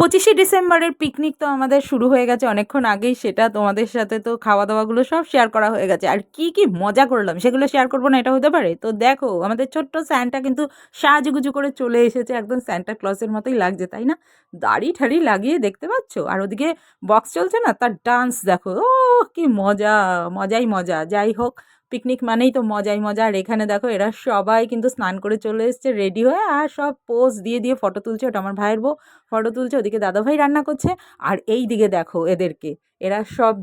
25শে ডিসেম্বরের পিকনিক তো আমাদের শুরু হয়ে গেছে অনেকক্ষণ আগেই। সেটা তোমাদের সাথে তো খাওয়া-দাওয়াগুলো সব শেয়ার করা হয়ে গেছে। আর কি মজা করলাম সেগুলো শেয়ার করব না এটা হতে পারে? তো দেখো আমাদের ছোট্ট স্যান্টা কিন্তু সাজুগুজু করে চলে এসেছে। একদম স্যান্টা ক্লজের মতোই লাগছে, তাই না? দাড়ি-ঠাড়ি লাগিয়ে দেখতে পাচ্ছ? আর ওদিকে বক্স চলছে না, তার ডান্স দেখো। ওহ! কি মজা! মজাই মজা। যাই হোক, পিকনিক মানেই তো মজাই মজা। আর এখানে দেখো এরা সবাই কিন্তু স্নান করে চলে এসছে রেডি হয়ে, আর সব পোজ দিয়ে ফটো তুলছে। ওটা আমার ভাইয়ের বউ ফটো তুলছে, ওদিকে দাদাভাই রান্না করছে। আর এই দিকে দেখো এদেরকে, এরা সব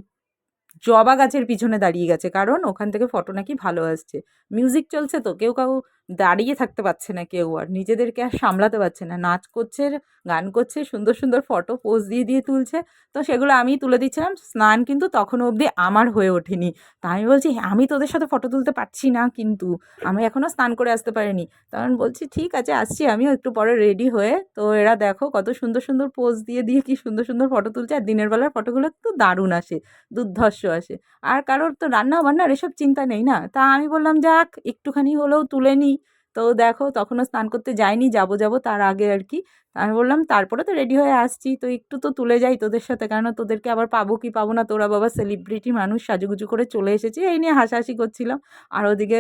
জবা গাছের পিছনে দাঁড়িয়ে গেছে, কারণ ওখান থেকে ফটো নাকি ভালো আসছে। মিউজিক চলছে তো কেউ দাঁড়িয়ে থাকতে পারছে না, কেউ আর নিজেদেরকে আর সামলাতে পারছে না, নাচ করছে, গান করছে, সুন্দর সুন্দর ফটো পোজ দিয়ে তুলছে। তো সেগুলো আমি তুলে দিচ্ছিলাম। স্নান কিন্তু তখনও অবধি আমার হয়ে ওঠেনি। তা আমি বলছি, আমি তোদের সাথে ফটো তুলতে পারছি না, কিন্তু আমি এখনও স্নান করে আসতে পারিনি। তখন বলছি ঠিক আছে আসছি আমিও একটু পরে রেডি হয়ে। তো এরা দেখো কত সুন্দর সুন্দর পোজ দিয়ে কি সুন্দর সুন্দর ফটো তুলছে। আর দিনের বেলার ফটোগুলো একটু দারুণ আসে, দুর্ধর্ষ আসে। আর কারোর তো রান্না বান্নার এসব চিন্তা নেই না। তা আমি বললাম যাক একটুখানি হলেও তুলে নিই। তো দেখো তখনও স্নান করতে যাইনি, যাবো তার আগে আর কি। আমি বললাম তারপরে তো রেডি হয়ে আসছি, তো একটু তো তুলে যাই তোদের সাথে, কেননা তোদেরকে আবার পাবো কি পাবো না, তোরা বাবা সেলিব্রিটি মানুষ, সাজুগুজু করে চলে এসেছি, এই নিয়ে হাসাহাসি করছিলাম। আর ওদিকে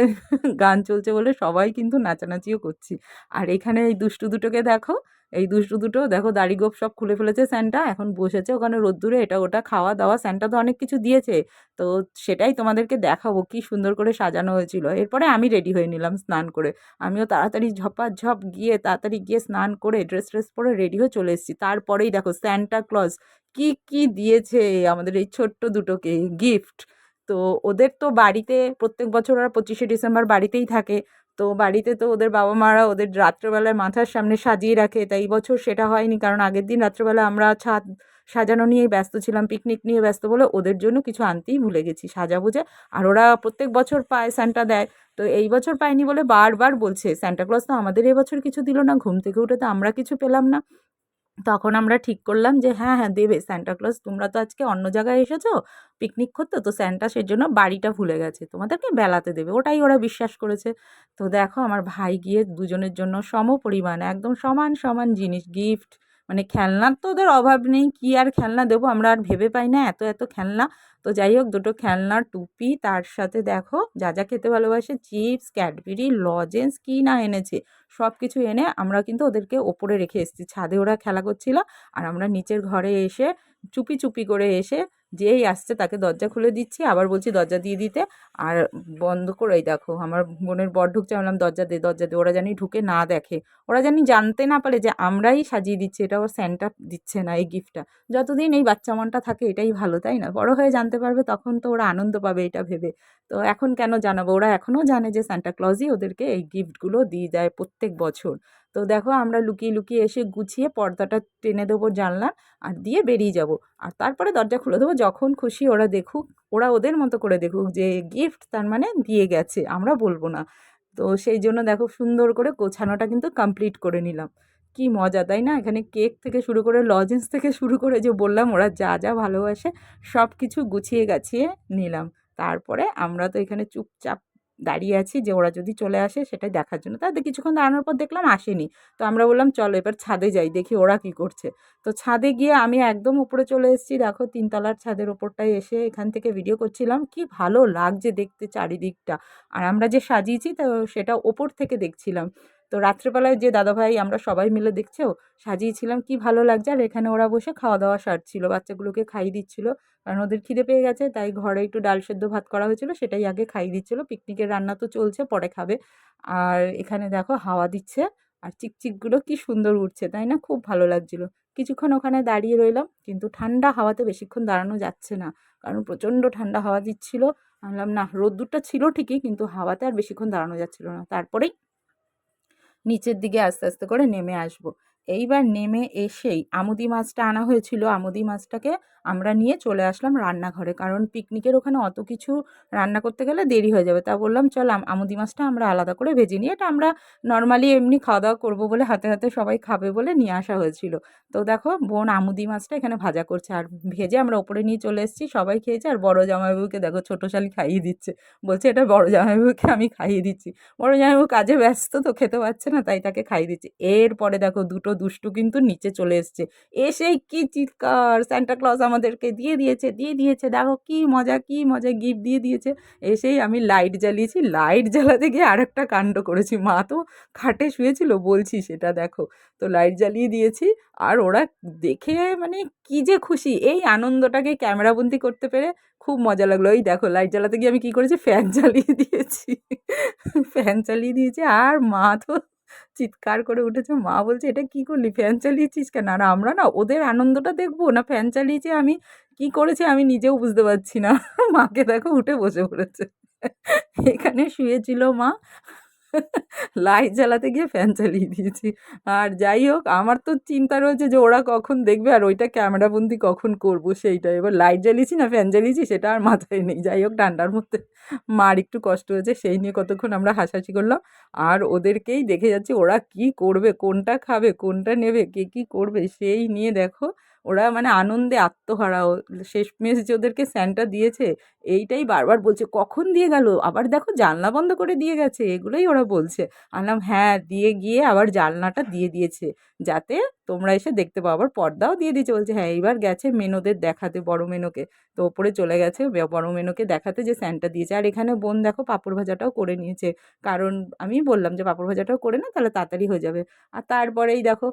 গান চলছে বলে সবাই কিন্তু নাচানাচিও করছি। আর এখানে এই দুষ্টু দুটোকে দেখো, এই দুষ্টু দুটো দেখো দাড়ি গোঁফ সব খুলে ফেলেছে স্যান্টা, এখন বসেছে ওখানে রোদ্দুরে, এটা ওটা খাওয়া দাওয়া। স্যান্টা তো অনেক কিছু দিয়েছে, তো সেটাই তোমাদেরকে দেখাবো কি সুন্দর করে সাজানো হয়েছিল। এরপরে আমি রেডি হয়ে নিলাম স্নান করে। আমিও তাড়াতাড়ি ঝপাঝপ গিয়ে তাড়াতাড়ি গিয়ে স্নান করে ড্রেস পরে রেডি হয়ে চলে এসেছি। তারপরেই দেখো স্যান্টা ক্লজ কি দিয়েছে আমাদের এই ছোট্ট দুটোকে গিফট। তো ওদের তো বাড়িতে প্রত্যেক বছর ওরা 25শে ডিসেম্বর বাড়িতেই থাকে। তো বাড়িতে তো ওদের বাবা মারা ওদের রাত্রেবেলায় মাথার সামনে সাজিয়ে রাখে, তাই এই বছর সেটা হয়নি, কারণ আগের দিন রাত্রেবেলা আমরা ছাদ সাজানো নিয়েই ব্যস্ত ছিলাম, পিকনিক নিয়ে ব্যস্ত বলে ওদের জন্য কিছু আনতেই ভুলে গেছি সাজাবুজে। আর ওরা প্রত্যেক বছর পায়, স্যান্টা দেয়। তো এই বছর পায়নি বলে বারবার বলছে স্যান্টা ক্লজ তো আমাদের এবছর কিছু দিল না, ঘুম থেকে উঠে তো আমরা কিছু পেলাম না। তখন আমরা ঠিক করলাম যে হ্যাঁ দেবে স্যান্টা ক্লজ, তোমরা তো আজকে অন্য জায়গায় এসেছো পিকনিক করতে, তো স্যান্টা সেজন্য বাড়িটা ভুলে গেছে, তোমাদেরকে বেলাতে দেবে, ওটাই ওরা বিশ্বাস করেছে। তো দেখো আমার ভাই গিয়ে দুজনের জন্য সমপরিমাণ একদম সমান সমান জিনিস গিফট, মানে খেলনার তো ওদের অভাব নেই, কি আর খেলনা দেবো আমরা আর ভেবে পাই না এত খেলনা। তো যাই হোক দুটো খেলনার টুপি, তার সাথে দেখো যা খেতে ভালোবাসে চিপস, ক্যাডবেরি, লজেন্স, কি না এনেছে সব কিছু এনে আমরা কিন্তু ওদেরকে ওপরে রেখে এসেছি। ছাদে ওরা খেলা করছিল, আর আমরা নিচের ঘরে এসে চুপি করে এসে যেই আসছে তাকে দরজা খুলে দিচ্ছি, আবার বলছি দরজা দিয়ে দিতে। আর বন্ধ করেই দেখো আমার বোনের বর ঢুকছে, আমি বললাম দরজা দে, ওরা জানি ঢুকে না দেখে, ওরা জানি জানতে না পারে যে আমরাই সাজিয়ে দিচ্ছি, এটা ওর স্যান্টা দিচ্ছে না এই গিফটটা। যতদিন এই বাচ্চা মনটা থাকে এটাই ভালো, তাই না? বড় হয়ে জানতে পারবে, তখন তো ওরা আনন্দ পাবে এটা ভেবে। তো এখন কেন জানাবো, ওরা এখনও জানে যে সান্টা ক্লজই ওদেরকে এই গিফটগুলো দিয়ে যায় প্রত্যেক বছর। তো দেখো আমরা লুকিয়ে এসে গুছিয়ে পর্দাটা টেনে দেবো জানলা, আর দিয়ে বেরিয়ে যাব। আর তারপরে দরজা খুলে দেবো, যখন খুশি ওরা দেখুক, ওরা ওদের মতো করে দেখুক যে গিফট তার মানে দিয়ে গেছে, আমরা বলবো না। তো সেই জন্য দেখো সুন্দর করে গোছানোটা কিন্তু কমপ্লিট করে নিলাম। কি মজা তাই না? এখানে কেক থেকে শুরু করে লজেন্স থেকে শুরু করে, যে বললাম ওরা যা ভালোবাসে সব কিছু গুছিয়ে গাছিয়ে নিলাম। তারপরে আমরা তো এখানে চুপচাপ দাঁড়িয়ে আছি যে ওরা যদি চলে আসে সেটাই দেখার জন্য। তাদের কিছুক্ষণ দাঁড়ানোর পর দেখলাম আসেনি। তো আমরা বললাম চলো এবার ছাদে যাই, দেখি ওরা কি করছে। তো ছাদে গিয়ে আমি একদম উপরে চলে এসেছি, দেখো 3 তলার ছাদের ওপরটায় এসে এখান থেকে ভিডিও করছিলাম। কি ভালো লাগছে দেখতে চারিদিকটা। আর আমরা যে সাজিয়েছি তো সেটা ওপর থেকে দেখছিলাম। তো রাত্রেবেলায় যে দাদাভাই আমরা সবাই মিলে দেখছেও সাজিয়েছিলাম, কি ভালো লাগছে। আর এখানে ওরা বসে খাওয়া দাওয়া সারছিল, বাচ্চাগুলোকে খাইয়ে দিচ্ছিল, কারণ ওদের খিদে পেয়ে গেছে, তাই ঘরে একটু ডাল সেদ্ধ ভাত করা হয়েছিল সেটাই আগে খাইয়ে দিচ্ছিল। পিকনিকের রান্না তো চলছে, পরে খাবে। আর এখানে দেখো হাওয়া দিচ্ছে, আর চিকচিকগুলো কি সুন্দর উঠছে তাই না? খুব ভালো লাগছিল। কিছুক্ষণ ওখানে দাঁড়িয়ে রইলাম, কিন্তু ঠান্ডা হাওয়াতে বেশিক্ষণ দাঁড়ানো যাচ্ছে না, কারণ প্রচণ্ড ঠান্ডা হাওয়া দিচ্ছিল। আমি বললাম না, রোদ্দুরটা ছিল ঠিকই, কিন্তু হাওয়াতে আর বেশিক্ষণ দাঁড়ানো যাচ্ছিল না। তারপরেই নিচের দিকে আস্তে করে নেমে আসব। এইবার নেমে এসেই আমুদি মাছটা আনা হয়েছিল, আমুদি মাছটাকে আমরা নিয়ে চলে আসলাম রান্নাঘরে, কারণ পিকনিকের ওখানে অত কিছু রান্না করতে গেলে দেরি হয়ে যাবে। তা বললাম চল আমুদি মাছটা আমরা আলাদা করে ভেজে নিই, এটা আমরা নর্মালি এমনি খাওয়া দাওয়া করবো বলে হাতে সবাই খাবে বলে নিয়ে আসা হয়েছিল। তো দেখো বোন আমুদি মাছটা এখানে ভাজা করছে, আর ভেজে আমরা ওপরে নিয়ে চলে এসেছি, সবাই খেয়েছে। আর বড় জামাইবাবুকে দেখো ছোটো শালি খাইয়ে দিচ্ছে, বলছে এটা বড় জামাইবাবুকে আমি খাইয়ে দিচ্ছি। বড় জামাইবাবু কাজে ব্যস্ত তো খেতে পারছে না, তাই তাকে খাইয়ে দিচ্ছি। এরপরে দেখো দুটো দুষ্টু কিন্তু নিচে চলে এসছে, এসেই কি চিৎকার, সান্টা ক্লজ আমাদেরকে দিয়ে দিয়েছে, দেখো কি মজা গিফট দিয়ে দিয়েছে। এসেই আমি লাইট জ্বালিয়েছি, লাইট জ্বালাতে গিয়ে আরেকটা কাণ্ড করেছি, মা তো খাটে শুয়েছিল বলছি সেটা দেখো। তো লাইট জ্বালিয়ে দিয়েছি, আর ওরা দেখে মানে কি যে খুশি, এই আনন্দটাকে ক্যামেরাবন্দি করতে পেরে খুব মজা লাগলো। এই দেখো লাইট জ্বালাতে গিয়ে আমি কি করেছি, ফ্যান চালিয়ে দিয়েছি, ফ্যান চালিয়ে দিয়েছি, আর মা তো চিৎকার করে উঠেছে। মা বলছে, এটা কি করলি, ফ্যান চালিয়েছিস কেন? আর আমরা না ওদের আনন্দটা দেখবো না ফ্যান চালিয়েছি, আমি কি করেছি আমি নিজেও বুঝতে পারছি না। মাকে দেখো উঠে বসে পড়েছে, এখানে শুয়েছিল মা, লাইট জ্বালাতে গিয়ে ফ্যান চালিয়ে দিয়েছি। আর যাই হোক, আমার তো চিন্তা রয়েছে যে ওরা কখন দেখবে আর ওইটা ক্যামেরাবন্দি কখন করব সেইটা। এবার লাইট জ্বালিয়েছি না ফ্যান জ্বালিয়েছি সেটা আর মাথায় নেই। যাই হোক, ঠান্ডার মধ্যে মার একটু কষ্ট হয়েছে, সেই নিয়ে কতক্ষণ আমরা হাসাহাসি করলাম। আর ওদেরকেই দেখে যাচ্ছি ওরা কি করবে, কোনটা খাবে, কোনটা নেবে, কে কী করবে, সেই নিয়ে দেখো ওরা মানে আনন্দে আত্মহারা। শেষমেশ যে ওদেরকে স্যান্টা দিয়েছে এইটাই বারবার বলছে, কখন দিয়ে গেল, আবার দেখো জানলা বন্ধ করে দিয়ে গেছে, এগুলোই ওরা বলছে। আনলাম হ্যাঁ, দিয়ে গিয়ে আবার জানলাটা দিয়ে দিয়েছে যাতে তোমরা এসে দেখতে পাও, আবার পর্দাও দিয়ে দিয়েছে। বলছে হ্যাঁ, এইবার গেছে মেনোদের দেখাতে, বড় মেনোকে। তো ওপরে চলে গেছে বড় মেনোকে দেখাতে যে স্যান্টা দিয়েছে। আর এখানে বোন দেখো পাঁপড় ভাজাটাও করে নিয়েছে, কারণ আমি বললাম যে পাঁপড় ভাজাটাও করে না, তাহলে তাড়াতাড়ি হয়ে যাবে। আর তারপরেই দেখো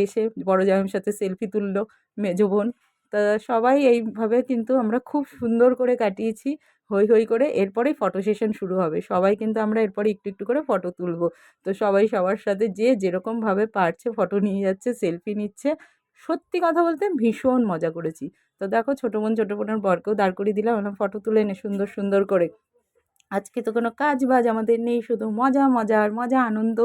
এসে বড় জামাইয়ের সাথে সেলফি তুললো মেজো বোন। তা সবাই এইভাবে কিন্তু আমরা খুব সুন্দর করে কাটিয়েছি, হই হই করে। এরপরেই ফটো সেশন শুরু হবে, সবাই কিন্তু আমরা এরপরে একটু একটু করে ফটো তুলব। তো সবাই সবার সাথে যে যেরকমভাবে পারছে ফটো নিয়ে যাচ্ছে, সেলফি নিচ্ছে। সত্যি কথা বলতে ভীষণ মজা করেছি। তো দেখো ছোটো বোনের বরকেও দাঁড় করিয়ে দিলাম, আমরা ফটো তুলে নে সুন্দর সুন্দর করে। আজকে তো কোনো কাজ বাজ আমাদের নেই, শুধু মজা মজা আর মজা, আনন্দ।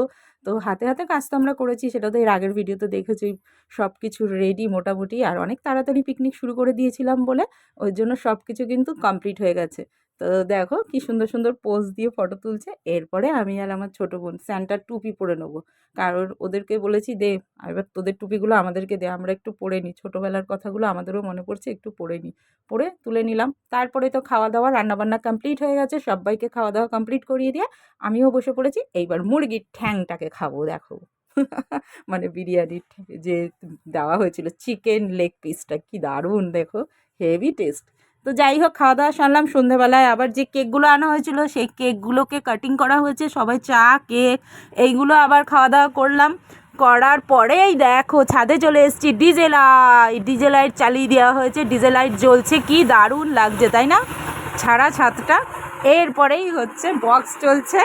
তো হাতে হাতে কাজ তো আমরা করেছি, সেটা তো এর আগের ভিডিওতে দেখেছি। সব কিছু রেডি মোটামুটি, আর অনেক তাড়াতাড়ি পিকনিক শুরু করে দিয়েছিলাম বলে ওই জন্য সব কিছু কিন্তু কমপ্লিট হয়ে গেছে। তো দেখো কি সুন্দর সুন্দর পোজ দিয়ে ফটো তুলছে। এরপরে আমি আর আমার ছোটো বোন স্যান্টার টুপি পরে নেবো, কারণ ওদেরকে বলেছি দে, এবার তোদের টুপিগুলো আমাদেরকে দে, আমরা একটু পরে নিই, ছোটোবেলার কথাগুলো আমাদেরও মনে পড়ছে, একটু পরে নিই। পরে তুলে নিলাম। তারপরে তো খাওয়া দাওয়া রান্নাবান্না কমপ্লিট হয়ে গেছে, সবাইকে খাওয়া দাওয়া কমপ্লিট করিয়ে দিয়ে আমিও বসে পড়েছি। এইবার মুরগির ঠ্যাংটাকে খাবো দেখো। মানে বিরিয়ানির যে দেওয়া হয়েছিল চিকেন লেগ পিসটা, কি দারুণ দেখো, হেভি টেস্ট। তো যাই হোক, খাওয়া দাওয়া সারলাম। সন্ধেবেলায় আবার যে কেকগুলো আনা হয়েছিল সেই কেকগুলোকে কাটিং করা হয়েছে, সবাই চা কেক এইগুলো আবার খাওয়া দাওয়া করলাম। করার পরেই দেখো ছাদে চলে এসেছি, ডিজে লাইট চালিয়ে দেওয়া হয়েছে, ডিজে লাইট জ্বলছে, কি দারুণ লাগছে তাই না, ছাড়া ছাদটা। এরপরেই হচ্ছে বক্স চলছে।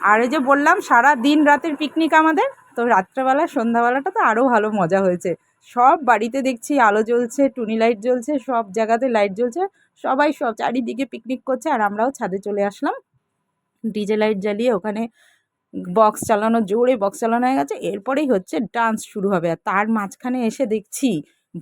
আর এই যে বললাম সারা দিন রাতের পিকনিক আমাদের, তো রাত্রেবেলা সন্ধ্যাবেলাটা তো আরও ভালো মজা হয়েছে। সব বাড়িতে দেখছি আলো জ্বলছে, টুনি লাইট জ্বলছে, সব জায়গাতে লাইট জ্বলছে, সবাই সব চারিদিকে পিকনিক করছে। আর আমরাও ছাদে চলে আসলাম, ডিজে লাইট জ্বালিয়ে ওখানে বক্স চালানো, জোরে বক্স চালানো হয়ে গেছে। এরপরেই হচ্ছে ডান্স শুরু হবে। আর তার মাঝখানে এসে দেখছি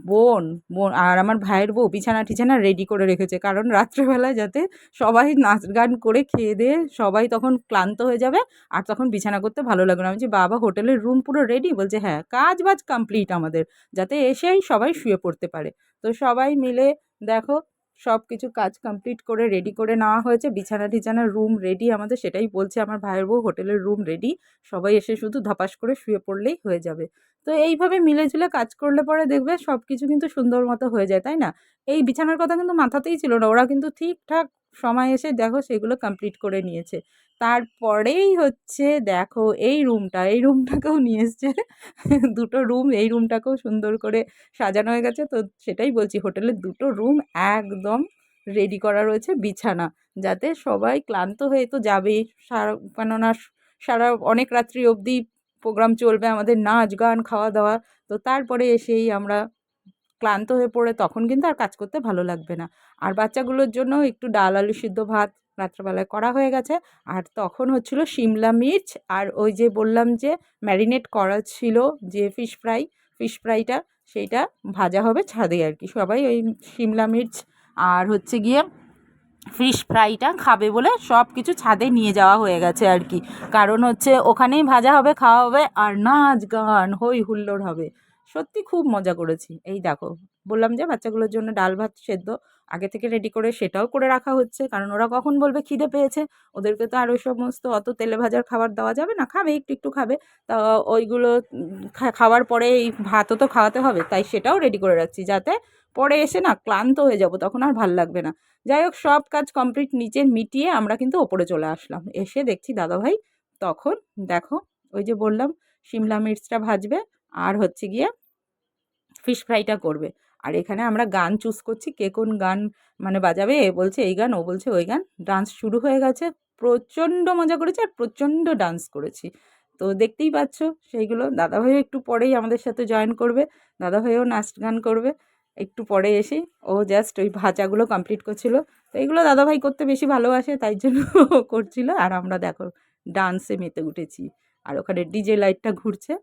বোন বোন আর আমার ভাইয়ের বউ বিছানা টিছানা রেডি করে রেখেছে, কারণ রাত্রেবেলায় যাতে সবাই নাচ গান করে খেয়ে দিয়ে সবাই তখন ক্লান্ত হয়ে যাবে, আর তখন বিছানা করতে ভালো লাগবে না। আমি যে বাবা হোটেলের রুম পুরো রেডি, বলছে হ্যাঁ কাজ বাজ কমপ্লিট আমাদের, যাতে এসেই সবাই শুয়ে পড়তে পারে। তো সবাই মিলে দেখো সব কিছু কাজ কমপ্লিট করে রেডি করে নেওয়া হয়েছে, বিছানা টিছানার রুম রেডি আমাদের, সেটাই বলছে আমার ভাইয়ের বউ, হোটেলের রুম রেডি, সবাই এসে শুধু ধপাস করে শুয়ে পড়লেই হয়ে যাবে। তো এইভাবে মিলেঝুলে কাজ করলে পরে দেখবে সব কিছু কিন্তু সুন্দর মতো হয়ে যায়, তাই না? এই বিছানার কথা কিন্তু মাথাতেই ছিল না, ওরা কিন্তু ঠিকঠাক সময় এসে দেখো সেগুলো কমপ্লিট করে নিয়েছে। তারপরেই হচ্ছে দেখো এই রুমটাকেও নিয়ে এসছে, দুটো রুম, এই রুমটাকেও সুন্দর করে সাজানো হয়ে গেছে। তো সেটাই বলছি, হোটেলের দুটো রুম একদম রেডি করা রয়েছে বিছানা, যাতে সবাই ক্লান্ত হয়ে তো যাবেই, কেননা সারা অনেক রাত্রি অবধি প্রোগ্রাম চলবে আমাদের, নাচ গান খাওয়া দাওয়া। তো তারপরে এসেই আমরা ক্লান্ত হয়ে পড়ে তখন কিন্তু আর কাজ করতে ভালো লাগবে না। আর বাচ্চাগুলোর জন্য একটু ডাল আলু সিদ্ধ ভাত রাত্রেবেলায় করা হয়ে গেছে। আর তখন হচ্ছিল শিমলা মির্চ, আর ওই যে বললাম যে ম্যারিনেট করা ছিল যে ফিশ ফ্রাইটা, সেইটা ভাজা হবে ছাদে আর কি। সবাই ওই শিমলা মির্চ আর হচ্ছে গিয়ে ফিশ ফ্রাইটা খাবে বলে সব কিছু ছাদে নিয়ে যাওয়া হয়ে গেছে আর কি। কারণ হচ্ছে ওখানেই ভাজা হবে, খাওয়া হবে, আর নাচ গান হই হুল্লোড় হবে। সত্যি খুব মজা করেছি। এই দেখো, বললাম যে বাচ্চাগুলোর জন্য ডাল ভাত সেদ্ধ আগে থেকে রেডি করে সেটাও করে রাখা হচ্ছে। কারণ ওরা কখন বলবে খিদে পেয়েছে। ওদেরকে তো আর ওই সমস্ত অত তেলে ভাজার খাবার দেওয়া যাবে না। খাবে একটু, একটু খাবে। তা ওইগুলো খাওয়ার পরে এই ভাতও তো খাওয়াতে হবে। তাই সেটাও রেডি করে রাখছি যাতে পরে এসে না ক্লান্ত হয়ে যাব, তখন আর ভাল লাগবে না। যাই হোক, সব কাজ কমপ্লিট নিচে মিটিয়ে আমরা কিন্তু ওপরে চলে আসলাম। এসে দেখছি দাদাভাই তখন দেখো ওই যে বললাম শিমলা মির্চটা ভাজবে আর হচ্ছে গিয়ে ফিশ ফ্রাইটা করবে। আর এখানে আমরা গান চুজ করছি কে কোন গান মানে বাজাবে। এ বলছে এই গান, ও বলছে ওই গান। ডান্স শুরু হয়ে গেছে। প্রচণ্ড মজা করেছি আর প্রচণ্ড ডান্স করেছি। তো দেখতেই পাচ্ছ সেইগুলো। দাদাভাইও একটু পরেই আমাদের সাথে জয়েন করবে। দাদাভাইও নাচ গান করবে একটু পরে এসেই। ও জাস্ট ওই ভাজাগুলো কমপ্লিট করছিল। তো এইগুলো দাদাভাই করতে বেশি ভালোবাসে, তাই জন্য ও করছিল। আর আমরা দেখো ডান্সে মেতে উঠেছি। আর ওখানে ডিজে লাইটটা ঘুরছে।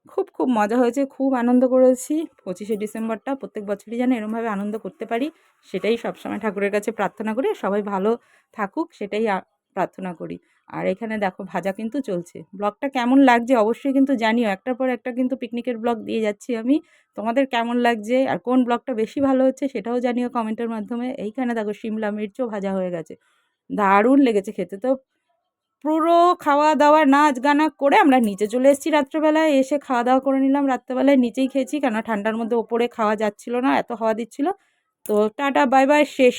খুব, খুব মজা হয়েছে, খুব আনন্দ করেছি। 25শে ডিসেম্বরটা প্রত্যেক বছরই যেন এরমভাবে আনন্দ করতে পারি, সেটাই সবসময় ঠাকুরের কাছে প্রার্থনা করি। সবাই ভালো থাকুক সেটাই প্রার্থনা করি। আর এখানে দেখো ভাজা কিন্তু চলছে। ব্লগটা কেমন লাগছে অবশ্যই কিন্তু জানিও। একটার পর একটা কিন্তু পিকনিকের ব্লগ দিয়ে যাচ্ছি আমি। তোমাদের কেমন লাগছে আর কোন ব্লগটা বেশি ভালো হচ্ছে সেটাও জানিও কমেন্টের মাধ্যমে। এইখানে দেখো শিমলা মির্চও ভাজা হয়ে গেছে। দারুণ লেগেছে খেতে। তো পুরো খাওয়া-দাওয়া, নাচ-গানা করে আমরা নিচে চলে এসেছি রাত্রেবেলায়। এসে খাওয়া-দাওয়া করে নিলাম। রাত্রেবেলায় নিচেই খেয়েছি, কেননা ঠান্ডার মধ্যে ওপরে খাওয়া যাচ্ছিল না, এত হাওয়া দিচ্ছিল। তো টাটা, বাই বাই, শেষ।